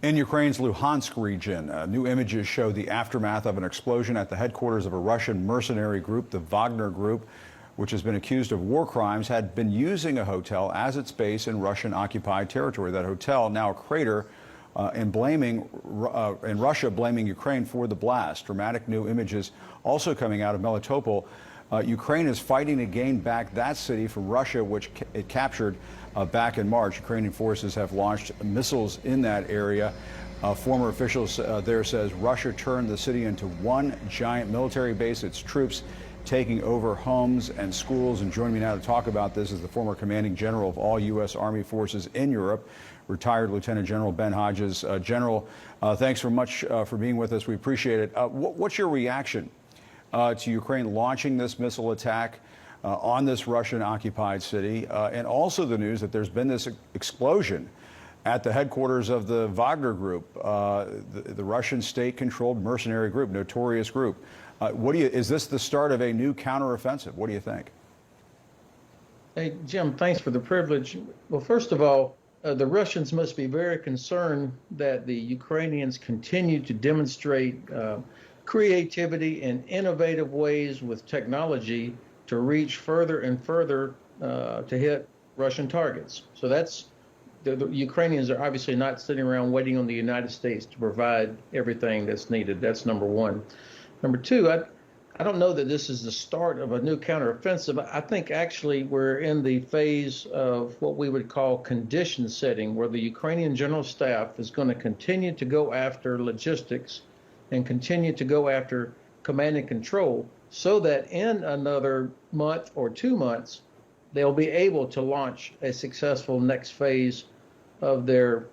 In Ukraine's Luhansk region, new images show the aftermath of an explosion at the headquarters of a Russian mercenary group, the Wagner Group, which has been accused of war crimes, had been using a hotel as its base in Russian-occupied territory. That hotel, now a crater, and Russia blaming Ukraine for the blast. Dramatic new images also coming out of Melitopol. Ukraine is fighting to gain back that city from Russia, which it captured back in March. Ukrainian forces have launched missiles in that area. Former officials there says Russia turned the city into one giant military base. Its troops taking over homes and schools. And joining me now to talk about this is the former commanding general of all U.S. Army forces in Europe, retired Lieutenant General Ben Hodges. General, thanks so much for being with us. We appreciate it. What's your reaction to Ukraine launching this missile attack on this Russian-occupied city, and also the news that there's been this explosion at the headquarters of the Wagner Group, the Russian state-controlled mercenary group, notorious group? Is this the start of a new counteroffensive? What do you think? Hey, Jim, thanks for the privilege. Well, first of all, the Russians must be very concerned that the Ukrainians continue to demonstrate creativity and innovative ways with technology to reach further and further to hit Russian targets. So that's the Ukrainians are obviously not sitting around waiting on the United States to provide everything that's needed. That's number one. Number two, I don't know that this is the start of a new counteroffensive. I think actually we're in the phase of what we would call condition setting, where the Ukrainian General Staff is going to continue to go after logistics and continue to go after command and control, so that in another month or 2 months, they'll be able to launch a successful next phase of their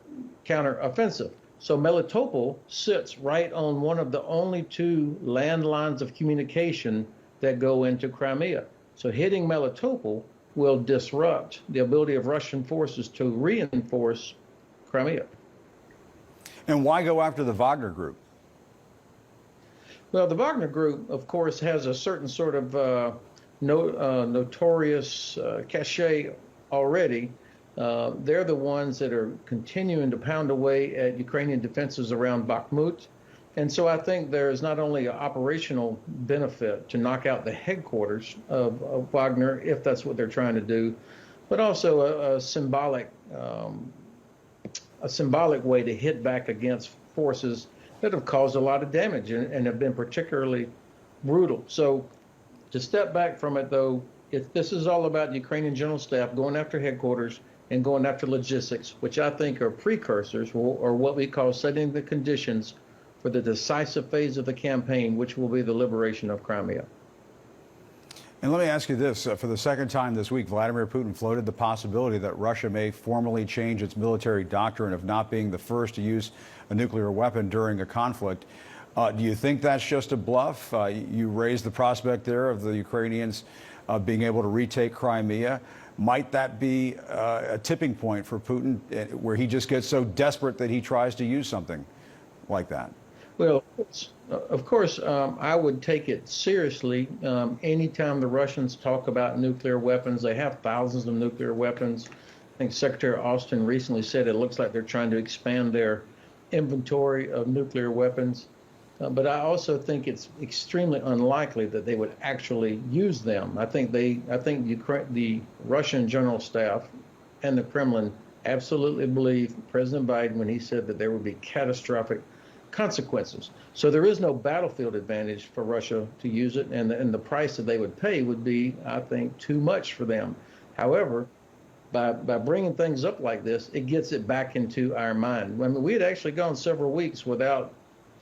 counteroffensive. So Melitopol sits right on one of the only two landlines of communication that go into Crimea. So hitting Melitopol will disrupt the ability of Russian forces to reinforce Crimea. And why go after the Wagner Group? Well, the Wagner Group, of course, has a certain sort of notorious cachet already. They're the ones that are continuing to pound away at Ukrainian defenses around Bakhmut. And so I think there is not only an operational benefit to knock out the headquarters of Wagner, if that's what they're trying to do, but also a symbolic way to hit back against forces that have caused a lot of damage and have been particularly brutal. So to step back from it, though, this is all about Ukrainian General Staff going after headquarters and going after logistics, which I think are precursors or what we call setting the conditions for the decisive phase of the campaign, which will be the liberation of Crimea. And let me ask you this. For the second time this week, Vladimir Putin floated the possibility that Russia may formally change its military doctrine of not being the first to use a nuclear weapon during a conflict. Do you think that's just a bluff? You raised the prospect there of the Ukrainians being able to retake Crimea. Might that be a tipping point for Putin, where he just gets so desperate that he tries to use something like that? Well, of course, I would take it seriously. Anytime the Russians talk about nuclear weapons, they have thousands of nuclear weapons. I think Secretary Austin recently said it looks like they're trying to expand their inventory of nuclear weapons. But I also think it's extremely unlikely that they would actually use them. I think the Russian General Staff and the Kremlin absolutely believe President Biden when he said that there would be catastrophic consequences. So there is no battlefield advantage for Russia to use it, and the price that they would pay would be, I think, too much for them. However, by bringing things up like this, it gets it back into our mind. I mean, we had actually gone several weeks without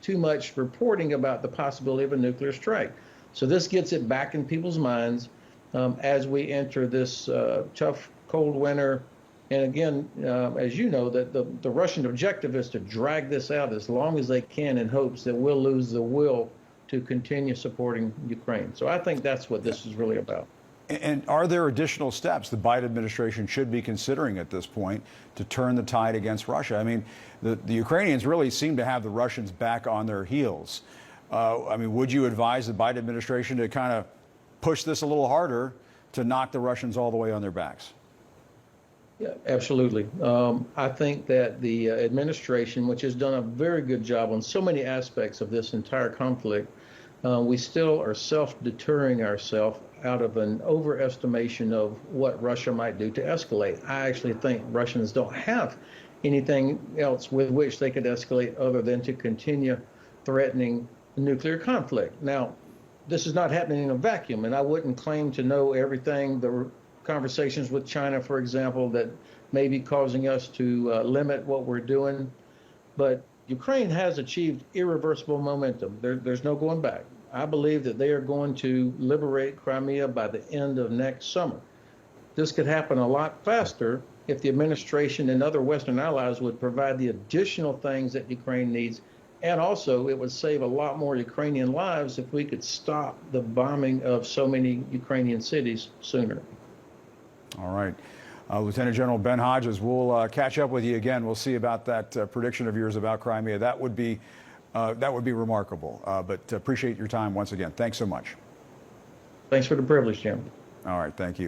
too much reporting about the possibility of a nuclear strike. So this gets it back in people's minds as we enter this tough, cold winter. And again, as you know, that the Russian objective is to drag this out as long as they can in hopes that we'll lose the will to continue supporting Ukraine. So I think that's what this is really about. And are there additional steps the Biden administration should be considering at this point to turn the tide against Russia? I mean, the Ukrainians really seem to have the Russians back on their heels. I mean, would you advise the Biden administration to kind of push this a little harder to knock the Russians all the way on their backs? Yeah, absolutely. I think that the administration, which has done a very good job on so many aspects of this entire conflict, we still are self-deterring ourselves out of an overestimation of what Russia might do to escalate. I actually think Russians don't have anything else with which they could escalate other than to continue threatening nuclear conflict. Now, this is not happening in a vacuum, and I wouldn't claim to know everything. The conversations with China, for example, that may be causing us to limit what we're doing. But Ukraine has achieved irreversible momentum. There's no going back. I believe that they are going to liberate Crimea by the end of next summer. This could happen a lot faster if the administration and other Western allies would provide the additional things that Ukraine needs. And also, it would save a lot more Ukrainian lives if we could stop the bombing of so many Ukrainian cities sooner. All right. Lieutenant General Ben Hodges, we'll catch up with you again. We'll see about that prediction of yours about Crimea. That would be remarkable. But appreciate your time once again. Thanks so much. Thanks for the privilege, Jim. All right. Thank you.